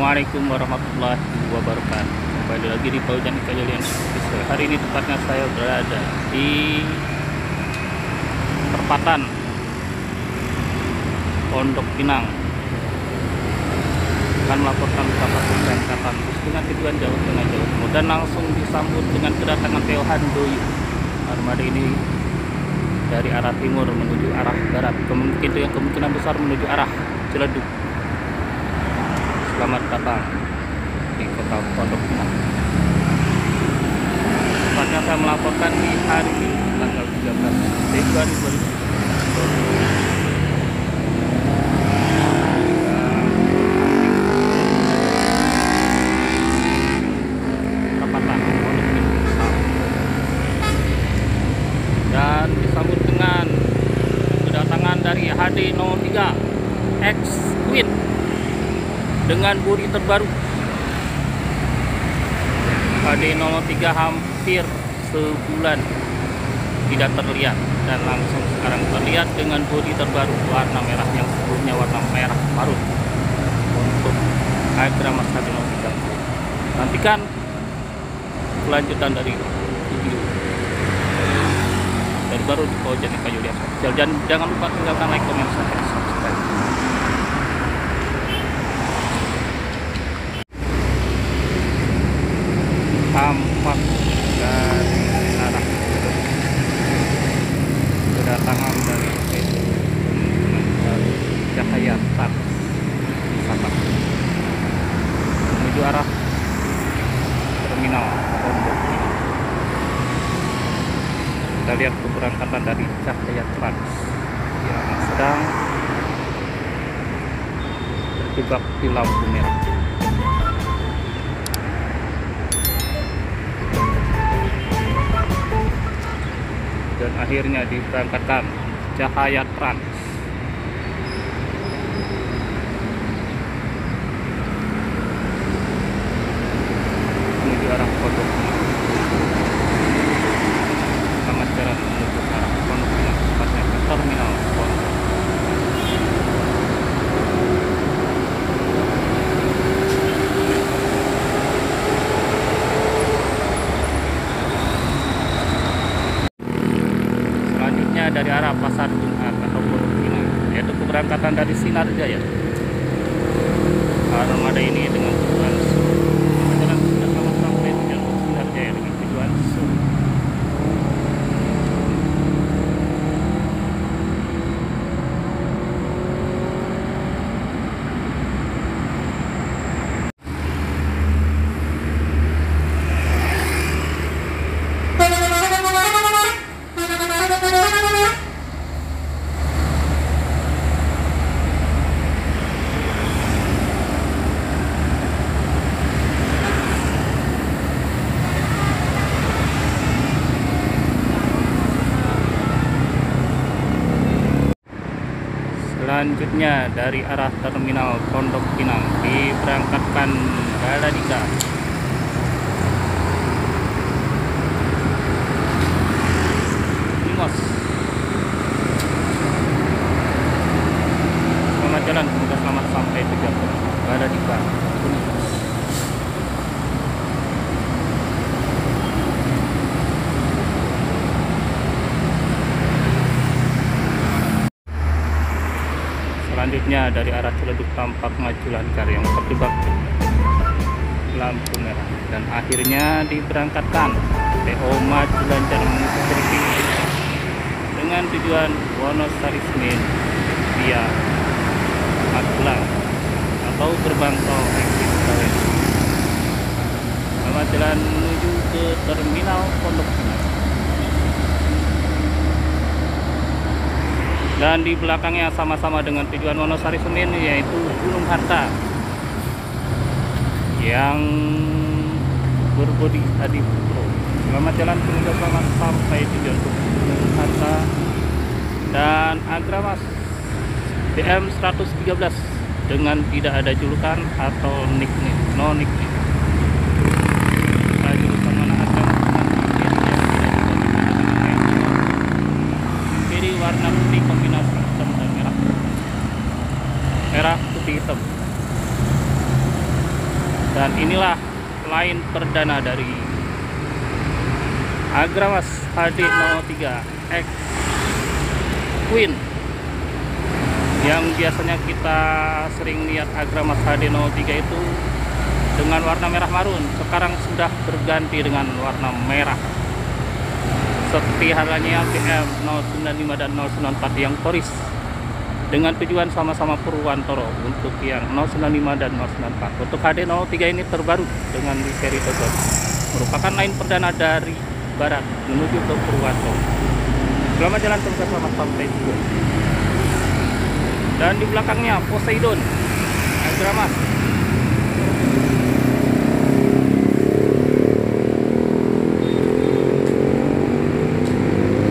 Assalamualaikum warahmatullahi wabarakatuh. Kembali lagi di Paujan Kajalian. Hari ini tepatnya saya berada di perempatan Pondok Pinang. Akan melaporkan kabar keberangkatan bus dengan tujuan Jawa Tengah, Jawa Timur, dan langsung disambut dengan kedatangan Theo Handoyo. Armada ini dari arah timur menuju arah barat, kemungkinan besar menuju arah Ciledug. Selamat datang di kota Pondok Pinang. Tepatnya saya melaporkan di hari tanggal 13 Februari 2020. Dan disambut dengan kedatangan dari HD03 X Queen dengan bodi terbaru. HD03 hampir sebulan tidak terlihat dan langsung sekarang terlihat dengan bodi terbaru warna merah yang sebelumnya warna merah parut untuk Agramas HD03. Nantikan kelanjutan dari video terbaru di Paujan Kajalian. Dan jangan lupa tinggalkan like, komen, share, dan subscribe. Tampak dari arah kedatangan dari Cahaya Trans Wisata menuju arah terminal Pondok Pinang. Kita lihat keberangkatan dari Cahaya Trans yang sedang terjebak di lampu merah. Dan akhirnya diberangkatkan Cahaya Trans menuju arah Pondok Pinang. Selamat jalan menuju arah Pondok Pinang, tepatnya ke terminal Pondok. Dari arah Pasar Jumat atau Pondok Pinang, yaitu keberangkatan dari Sinarjaya. Armada ini dengan tujuan jalan sudah selamat sampai tujuan Sinarjaya dengan tujuan Solo. Selanjutnya dari arah terminal Pondok Pinang diberangkatkan Baladika. Limos. Selamat jalan, semoga selamat sampai tujuan Baladika. Selanjutnya dari arah Ciledug tampak maju lancar yang terjebak lampu merah, dan akhirnya diberangkatkan TO maju lancar menuju dengan tujuan Wonosari Senin via Magelang atau gerbang tol exit Bawen. Selamat jalan menuju ke terminal Pondok Pinang. Dan di belakangnya sama-sama dengan tujuan Wonosari Senin, yaitu Gunung Harta yang berbodi Adiputro. Selamat jalan, semoga selamat sampai tujuan Gunung Harta dan Agramas DM 113 dengan tidak ada julukan atau nickname, no nickname. Jurusan mana warna putih kombinasi hitam dan merah, putih hitam. Dan inilah line perdana dari Agramas HD03 X Queen, yang biasanya kita sering lihat Agramas HD03 itu dengan warna merah marun. Sekarang sudah berganti dengan warna merah, seperti halnya PM 095 dan 094 yang poris, dengan tujuan sama-sama Purwantoro untuk yang 095 dan 094. Untuk HD03 ini terbaru dengan seri Bogor, merupakan line perdana dari barat menuju ke Purwantoro. Selamat jalan terus, selamat sampai tujuan. Dan di belakangnya Poseidon Agramas.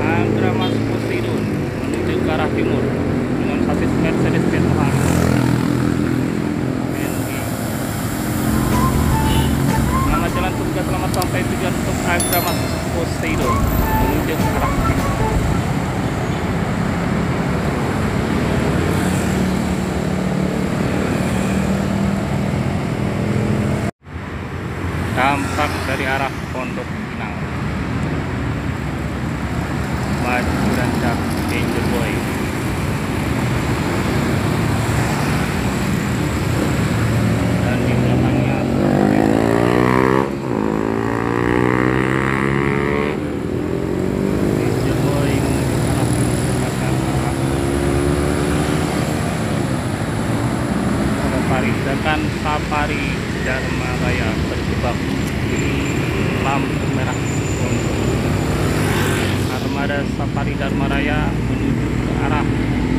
Agramas Poseidon menuju ke arah timur dengan sasis Mercedes-Benz Mohang. Selamat jalan terus, selamat sampai tujuan untuk Agramas Poseidon menuju ke arah timur. Tampak dari arah Pondok Pinang, maju rancak Danger Boy. Dan di belakangnya Danger Boy menuju arah selatan, Safari. Sedangkan Safari Dharma Raya terjebak di lampu merah. Armada Safari Dharma Raya menuju ke arah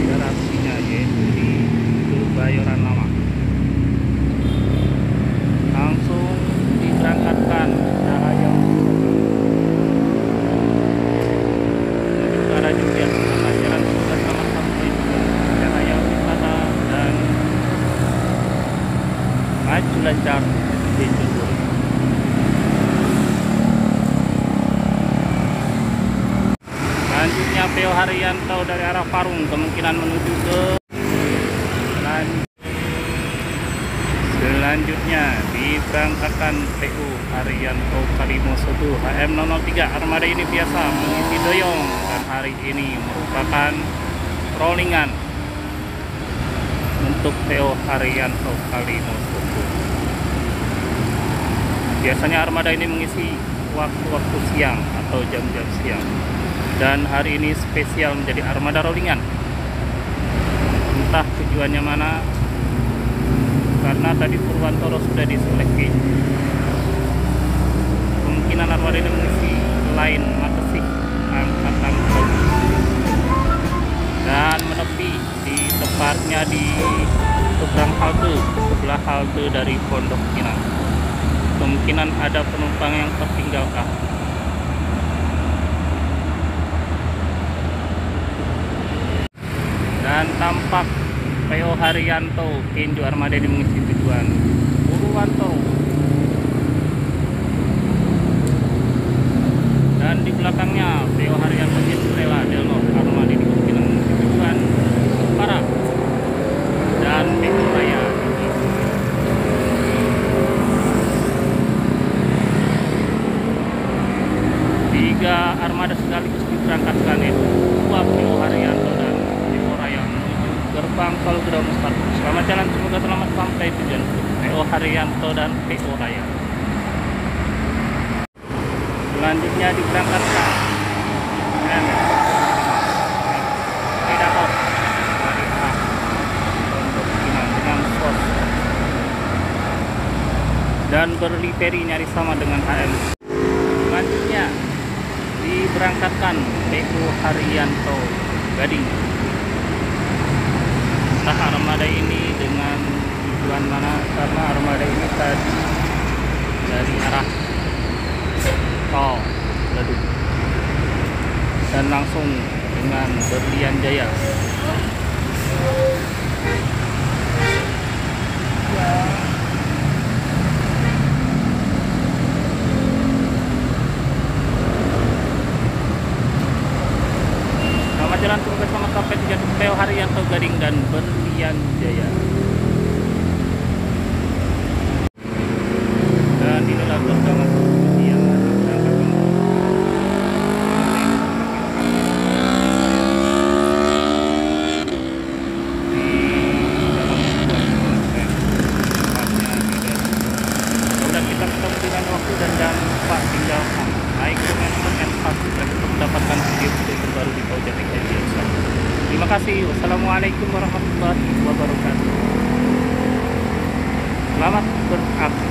garasinya, yaitu di Kebayoran Lama. Langsung diberangkatkan Cahaya menuju ke arah Julian. Jalan sudah sama sampai Cahaya Wisata dan maju lancar Danger Boy. Selanjutnya PO Haryanto dari arah Parung kemungkinan menuju ke selanjutnya diberangkatkan PO Haryanto Kalimosodo HM003. Armada ini biasa mengisi doyong dan hari ini merupakan rollingan untuk PO Haryanto Kalimosodo. Biasanya armada ini mengisi waktu-waktu siang atau jam-jam siang, dan hari ini spesial menjadi armada rollingan. Entah tujuannya mana, karena tadi Purwantoro sudah diseleksi. Kemungkinan armada ini mengisi line Makesik angkatan Polri dan menepi di tepatnya di seberang halte, sebelah halte dari Pondok Pinang. Kemungkinan ada penumpang yang tertinggalkan. Dan tampak PO Haryanto Kenjo armada ini mengisi tujuan Purwantoro. Dan di belakangnya PO Haryanto Jestrela Delno armada ini kemungkinan mengisi tujuan Para dan PO Raya. Tiga armada sekaligus diberangkatkan, yaitu dua PO Haryanto dan PO Raya menuju gerbang tol Gedong Mustaqim. Selamat jalan, semoga selamat sampai tujuan PO Haryanto dan PO Raya. Selanjutnya diberangkatkan Predator dari arah Pondok Pinang dengan sos dan berlivery nyaris sama dengan HM. Selanjutnya diberangkatkan PO Haryanto Gading. Entah armada ini dengan tujuan mana, karena armada ini tadi dari arah tol Leduk dan langsung dengan Berlian Jaya. Selamat jalan, semoga selamat sampai tujuan PO Haryanto Gading dan Berlian Jaya. kasih. Wassalamualaikum warahmatullahi wabarakatuh. Selamat beraktivitas.